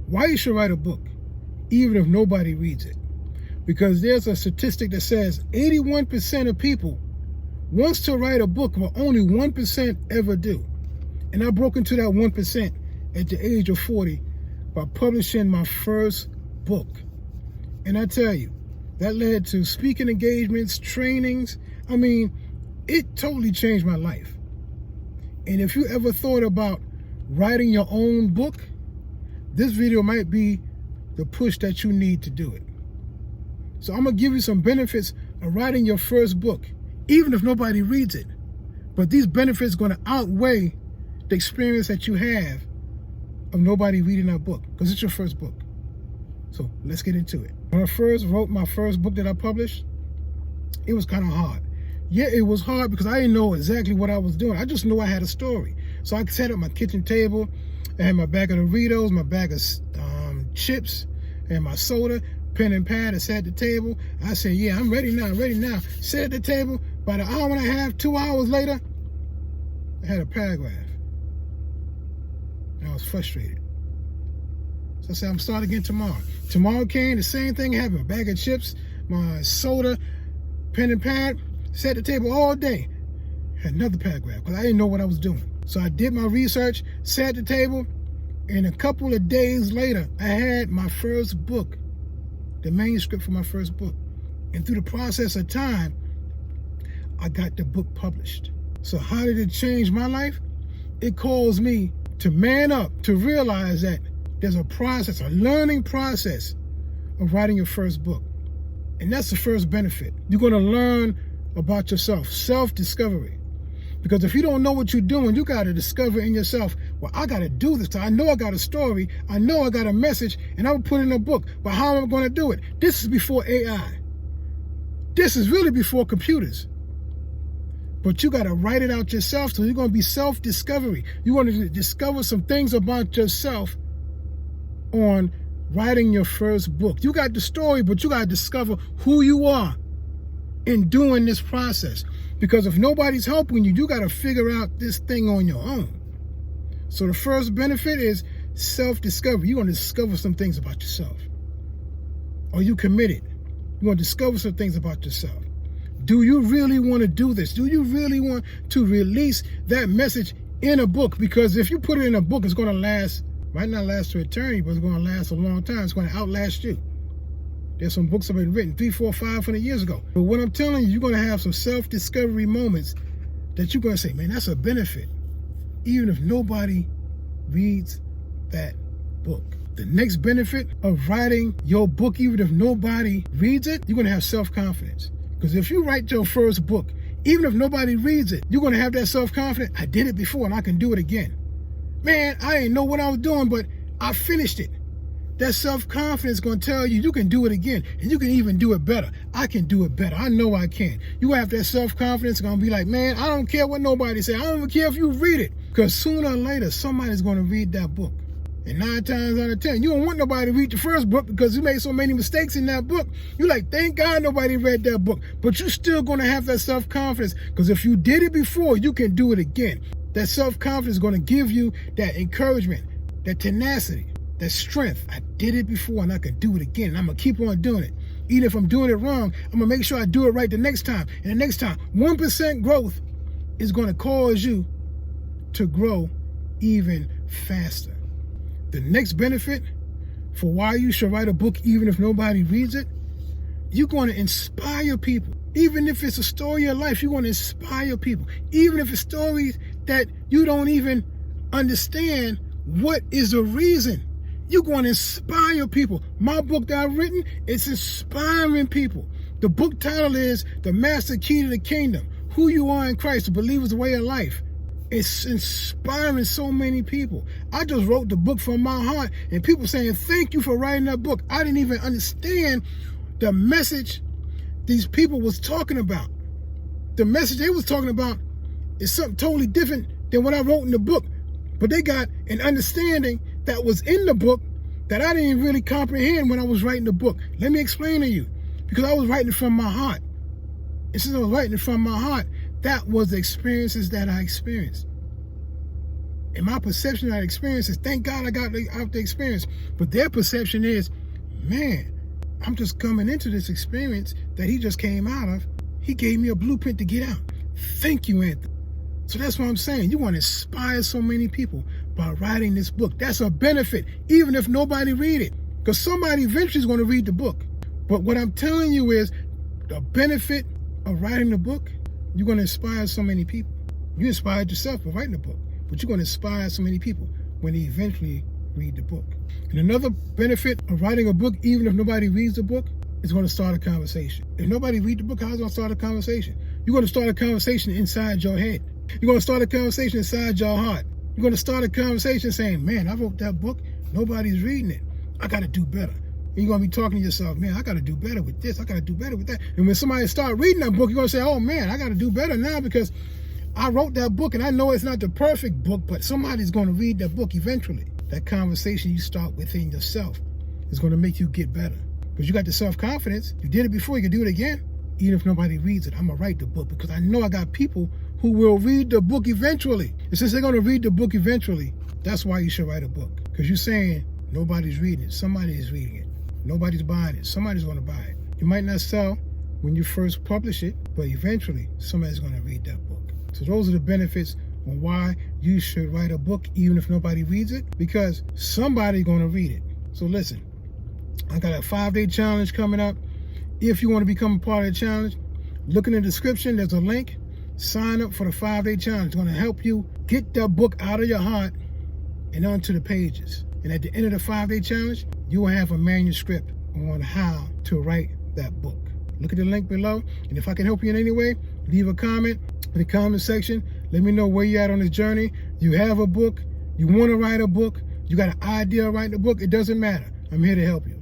why you should write a book, even if nobody reads it. Because there's a statistic that says 81% of people wants to write a book, but only 1% ever do. And I broke into that 1% at the age of 40 by publishing my first book. And I tell you, that led to speaking engagements, trainings. I mean, it totally changed my life. And if you ever thought about writing your own book, this video might be the push that you need to do it. So I'm gonna give you some benefits of writing your first book, even if nobody reads it. But these benefits are gonna outweigh the experience that you have of nobody reading that book, because it's your first book. So let's get into it. When I first wrote my first book that I published, it was kind of hard. Yeah, it was hard because I didn't know exactly what I was doing. I just knew I had a story. So I set up my kitchen table. I had my bag of Doritos, my bag of chips, and my soda, pen and pad. I sat at the table. I said, yeah, I'm ready now, I'm ready now. Sat at the table. About an hour and a half, 2 hours later, I had a paragraph. And I was frustrated. So I said, I'm starting again tomorrow. Tomorrow came, the same thing happened. A bag of chips, my soda, pen and pad, sat at the table all day. Had another paragraph because I didn't know what I was doing. So I did my research, sat at the table, and a couple of days later, I had my first book, the manuscript for my first book. And through the process of time, I got the book published. So how did it change my life? It caused me to man up, to realize that there's a process, a learning process of writing your first book. And that's the first benefit. You're gonna learn about yourself, self-discovery. Because if you don't know what you're doing, you gotta discover in yourself, well, I gotta do this. I know I got a story, I know I got a message, and I will put it in a book, but how am I gonna do it? This is before AI. This is really before computers. But you gotta write it out yourself, so you're gonna be self-discovery. You're gonna discover some things about yourself on writing your first book. You got the story, but you gotta discover who you are in doing this process. Because if nobody's helping you, you gotta figure out this thing on your own. So the first benefit is self-discovery. You're gonna discover some things about yourself. Are you committed? You're gonna discover some things about yourself. Do you really want to do this? Do you really want to release that message in a book? Because if you put it in a book, it's gonna last, might not last to eternity, but it's gonna last a long time. It's gonna outlast you. There's some books that have been written 300, 400, 500 years ago. But what I'm telling you, you're gonna have some self-discovery moments that you're gonna say, man, that's a benefit, even if nobody reads that book. The next benefit of writing your book, even if nobody reads it, you're gonna have self-confidence. Because if you write your first book, even if nobody reads it, you're gonna have that self-confidence. I did it before and I can do it again. Man, I didn't know what I was doing, but I finished it. That self-confidence is going to tell you can do it again, and you can even do it better. I can do it better. I know I can. You have that self-confidence, going to be like, man, I don't care what nobody say. I don't even care if you read it, because sooner or later, somebody's going to read that book. And 9 times out of 10, you don't want nobody to read the first book because you made so many mistakes in that book. You're like, thank God nobody read that book. But you're still going to have that self-confidence, because if you did it before, you can do it again. That self-confidence is going to give you that encouragement, that tenacity, that strength. I did it before and I can do it again. And I'm going to keep on doing it. Even if I'm doing it wrong, I'm going to make sure I do it right the next time. And the next time, 1% growth is going to cause you to grow even faster. The next benefit for why you should write a book even if nobody reads it, you're going to inspire people. Even if it's a story of life, you're going to inspire people. Even if it's stories that you don't even understand what is the reason, you're going to inspire people. My book that I've written, it's inspiring people. The book title is The Master Key to the Kingdom, Who You Are in Christ, the Believer's Way of Life. It's inspiring so many people. I just wrote the book from my heart, and people saying, thank you for writing that book. I didn't even understand the message these people was talking about. The message they was talking about is something totally different than what I wrote in the book. But they got an understanding that was in the book that I didn't really comprehend when I was writing the book. Let me explain to you. Because I was writing it from my heart. And since I was writing it from my heart, that was the experiences that I experienced. And my perception of that experience is, thank God I got out the experience. But their perception is, man, I'm just coming into this experience that he just came out of. He gave me a blueprint to get out. Thank you, Anthony. So that's what I'm saying. You want to inspire so many people by writing this book. That's a benefit, even if nobody read it. Because somebody eventually is going to read the book. But what I'm telling you is, the benefit of writing the book, you're going to inspire so many people. You inspired yourself by writing the book, but you're going to inspire so many people when they eventually read the book. And another benefit of writing a book, even if nobody reads the book, is going to start a conversation. If nobody reads the book, how's it going to start a conversation? You're going to start a conversation inside your head. You're going to start a conversation inside your heart. You're going to start a conversation saying, man, I wrote that book. Nobody's reading it. I got to do better. And you're going to be talking to yourself, man, I got to do better with this. I got to do better with that. And when somebody starts reading that book, you're going to say, oh, man, I got to do better now because I wrote that book, and I know it's not the perfect book, but somebody's going to read that book eventually. That conversation you start within yourself is going to make you get better. Because you got the self-confidence. You did it before, you can do it again. Even if nobody reads it, I'm going to write the book because I know I got people who will read the book eventually. And since they're going to read the book eventually, that's why you should write a book. Because you're saying nobody's reading it. Somebody is reading it. Nobody's buying it. Somebody's going to buy it. You might not sell when you first publish it, but eventually somebody's going to read that book. So those are the benefits on why you should write a book even if nobody reads it, because somebody's going to read it. So listen, I got a 5-day challenge coming up. If you want to become a part of the challenge, look in the description. There's a link. Sign up for the 5-day challenge. It's going to help you get that book out of your heart and onto the pages. And at the end of the 5-day challenge, you will have a manuscript on how to write that book. Look at the link below. And if I can help you in any way, leave a comment in the comment section. Let me know where you're at on this journey. You have a book. You want to write a book. You got an idea of writing a book. It doesn't matter. I'm here to help you.